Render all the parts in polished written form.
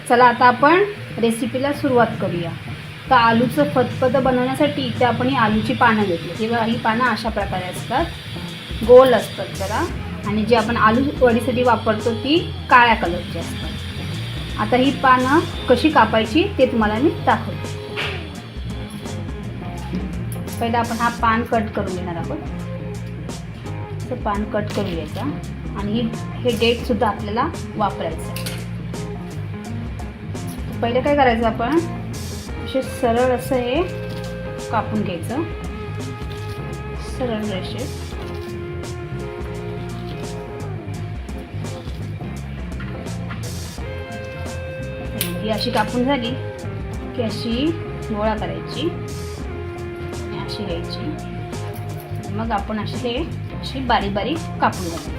चला आता आपण रेसिपीला सुरुवात करूया। तर आलूचं फतफद बनवण्यासाठी इथे आपण ही आलूची पानं घेतली। तेव्हा ही पानं अशा प्रकारे असतात, गोल असतात जरा, आणि जी आपण आलू वडीसाठी वापरतो ती काळ्या कलरची असतात। आता ही पानं कशी कापायची ते तुम्हाला मी दाखवते। पहिला आपण हा पान कट करून घेणार आहोत। तर पान कट करून घ्यायचा आणि हे डेट सुद्धा आपल्याला वापरायचं आहे। पहिले काय करायचं, आपण असे सरळ असं हे कापून घ्यायचं, सरळ रेषेत। ही अशी कापून झाली की अशी गोळा करायची आणि अशी घ्यायची। मग आपण अशी बारीक बारीक कापून घ्यायची।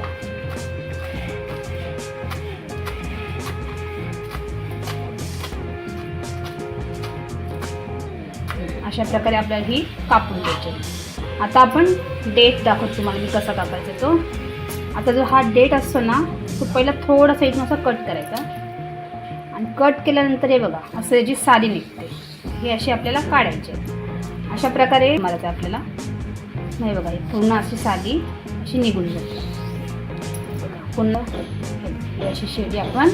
अशा प्रकारे आपल्याला ही कापून घ्यायची। आता आपण डेट दाखवतो तुम्हाला मी कसा कापायचा तो। आता जो हा डेट असतो ना, तो पहिला थोडासा इथून असा कट करायचा आणि कट केल्यानंतर हे बघा असं जी साली निघते, ही अशी आपल्याला काढायची। अशा प्रकारे मारायचं आपल्याला। नाही बघा, ही पूर्ण अशी साली अशी निघून जाते। पूर्ण अशी शेडी आपण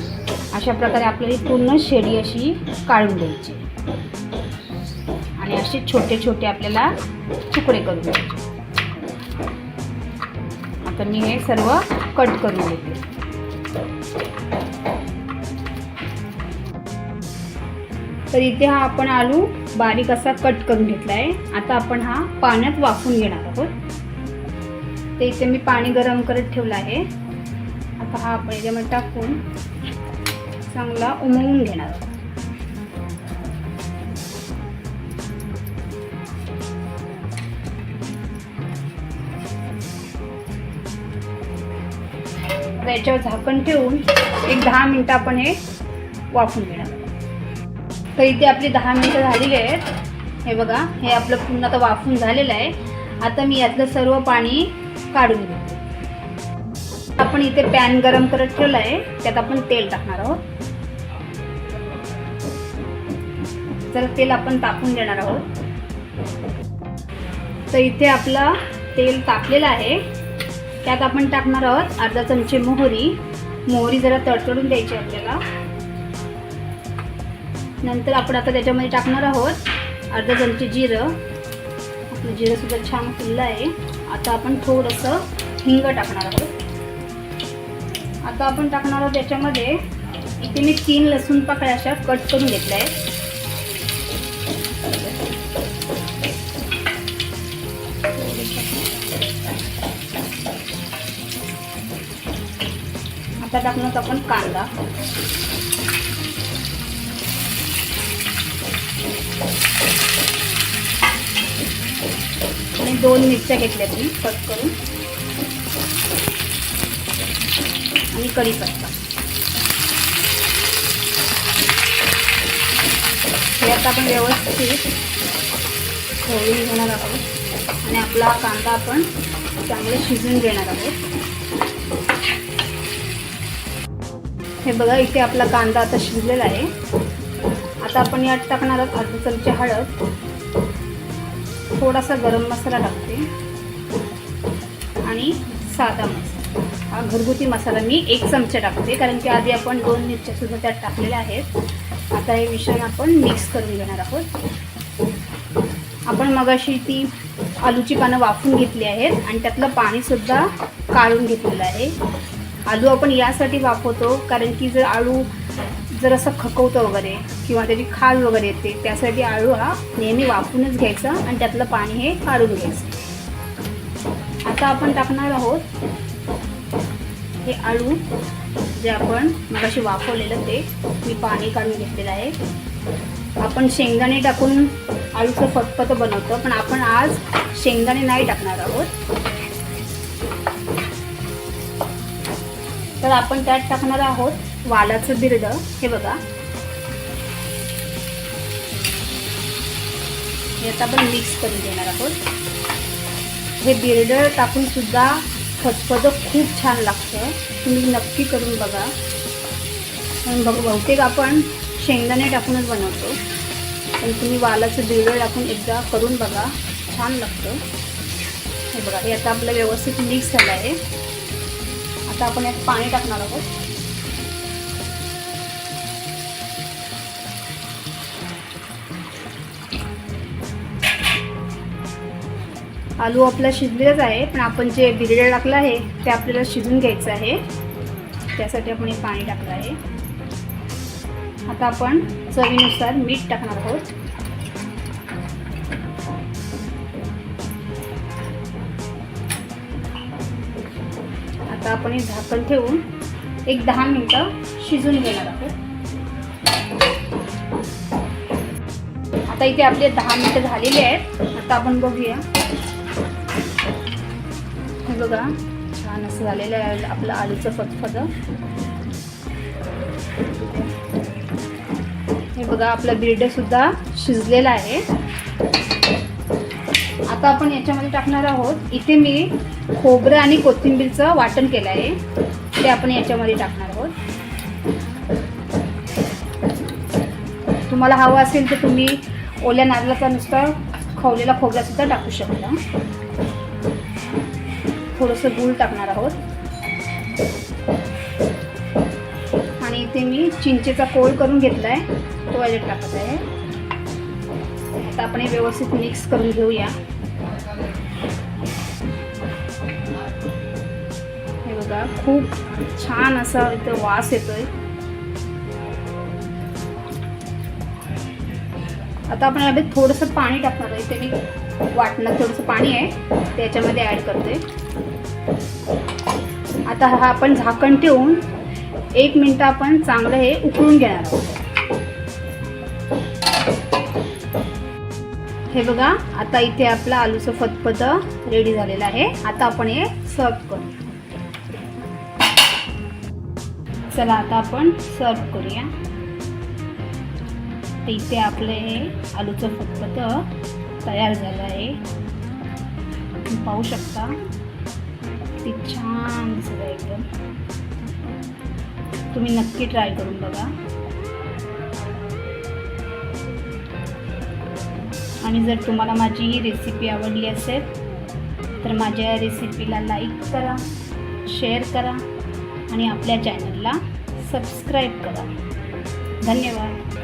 अशा प्रकारे आपल्याला ही पूर्ण शेडी अशी काढून द्यायची आणि असे छोटे छोटे आपल्याला तुकडे करून घ्यायचे। आता मी हे सर्व कट करून घेते। तर इथे हा आपण आलू बारीक असा कट करून घेतला आहे। आता आपण हा पाण्यात वाफवून घेणार आहोत। ते इथे मी पाणी गरम करत ठेवलं आहे। आता हा आपण याच्यामध्ये टाकून चांगला उमळून घेणार आहोत। याच्यावर झाकण ठेवून एक 10 मिनिटं आपण हे वाफवून घेणार। तर इथे आपली 10 मिनिटं झालेली आहेत। हे बघा, हे आपलं पूर्ण आता वाफवून झालेलं आहे। आता मी यातलं सर्व पाणी काढून घेते। आपण इथे पॅन गरम करत ठेवला आहे, त्यात आपण तेल टाकणार आहोत। तर तेल आपण तापवून देणार आहोत। तर इथे आपलं तेल तापलेलं आहे, त्यात आपण टाकणार आहोत अर्धा चमचे मोहरी जरा तडतडून द्यायची आपल्याला। नंतर आपण आता त्याच्यामध्ये टाकणार आहोत अर्धा चमचे जिरं। आपलं जिरं सुद्धा छान फुललं आहे। आता आपण थोडंसं हिंग टाकणार आहोत। आता आपण टाकणार आहोत त्याच्यामध्ये, इथे मी 3 लसूण पाकळ्या अशा कट करून घेतल्या आहेत। आता टाकणार आपण कांदा आणि 2 मिरच्या घेतल्या मी कट करून, आणि कढीपत्ता। हे आता आपण व्यवस्थित फोडून घेणार आहोत आणि आपला कांदा आपण चांगले शिजवून घेणार आहोत। हे बघा, इथे आपला कांदा आता शिजलेला आहे। आता आपण यात टाकणार आहोत अर्धा चमचे हळद, थोडासा गरम मसाला टाकते आणि साधा मसाला। हा घरगुती मसाला मी 1 चमचा टाकते, कारण की आधी आपण 2 मिरच्या सुद्धा त्यात टाकलेल्या आहेत। आता हे मिश्रण आपण मिक्स करून घेणार आहोत। आपण मगाशी ती आलूची पानं वाफवून घेतली आहेत आणि त्यातलं पाणी सुद्धा काढून घेतलेलं आहे। आलू आपण यासाठी वाफवतो कारण की जर आलू जर असं खकवतं वगैरे किंवा त्याची खाल वगैरे येते, त्यासाठी आलू हा नेहमी वाफवूनच घ्यायचा आणि त्यातलं पाणी हे काढून घ्यायचं। आता आपण टाकणार आहोत हे आलू, जे आपण मगाशी वाफवलेलं ते मी पाणी काढून घेतलेलं आहे। आपण शेंगदाणे टाकून आलूचं फतफद बनवतो, पण आपण आज शेंगदाणे नाही टाकणार आहोत। तर आपण त्यात टाकणार आहोत वालाचं बिरड। हे बघा, हे आता आपण मिक्स करून घेणार आहोत। हे बिरड टाकून सुद्धा फतफद खूप छान लागतं, तुम्ही नक्की करून बघा। बहुतेक आपण शेंगदाणे टाकूनच बनवतो, पण तुम्ही वालाचं बिरडं टाकून एकदा करून बघा, छान लागतं. हे बघा, हे आता आपलं व्यवस्थित मिक्स झालं आहे. आता आपण यात पाणी टाकणार आहोत. आलू आपला शिजलेलाच आहे, पण आपण जे बिरडं टाकलं आहे ते आपल्याला शिजून घ्यायचं आहे, त्यासाठी आपण हे पाणी टाकलं आहे. आता आपण चवीनुसार मीठ टाकणार आहोत. आता आपण हे झाकण ठेवून एक 10 मिनिटं शिजून घेणार आहोत. आता इथे आपले 10 मिनिटं झालेले आहेत. आता आपण बघूया. हे बघा, छान असं झालेलं आहे आपलं आलूचं फतफदं. हे बघा, आपलं बिरडं सुद्धा शिजलेलं आहे. आता आपण याच्यामध्ये टाकणार आहोत, इथे मी खोबरं आणि कोथिंबीरचं वाटण केलं आहे, ते आपण याच्यामध्ये टाकणार आहोत. तुम्हाला हवं असेल तर तुम्ही ओल्या नारळाचा नुसता खवलेला खोबरासुद्धा टाकू शकता. थोडंसं गूळ टाकणार आहोत आणि इथे मी चिंचेचा कोळ करून घेतला आहे, तो याच्यात टाकत आहे. आता आपण हे व्यवस्थित मिक्स करून घेऊया. हे बघा, खूप छान असा इथं वास येतोय. आता आपण यामध्ये थोडंसं पाणी टाकणार आहे. इथे मी वाटणात थोडंसं पाणी आहे, ते याच्यामध्ये ॲड करते. आता हा आपण झाकण ठेवून 1 मिनिट आपण चांगलं हे उकळून घेणार आहोत. हे बघा, आता इथे आपलं आलूचं फतफदं रेडी झालेलं आहे. आता आपण हे सर्व करू. चला, आता आपण सर्व करूया. इथे आपलं हे आलूचं फतफदं तयार झालं आहे. तुम्ही पाहू शकता, किती छान दिसत आहे एकदम. तुम्ही नक्की ट्राय करून बघा. आणि जर तुम्हाला माझी ही रेसिपी आवडली असेल तर माझ्या रेसिपीला लाईक करा, शेअर करा आणि आपल्या चॅनलला सबस्क्राईब करा. धन्यवाद.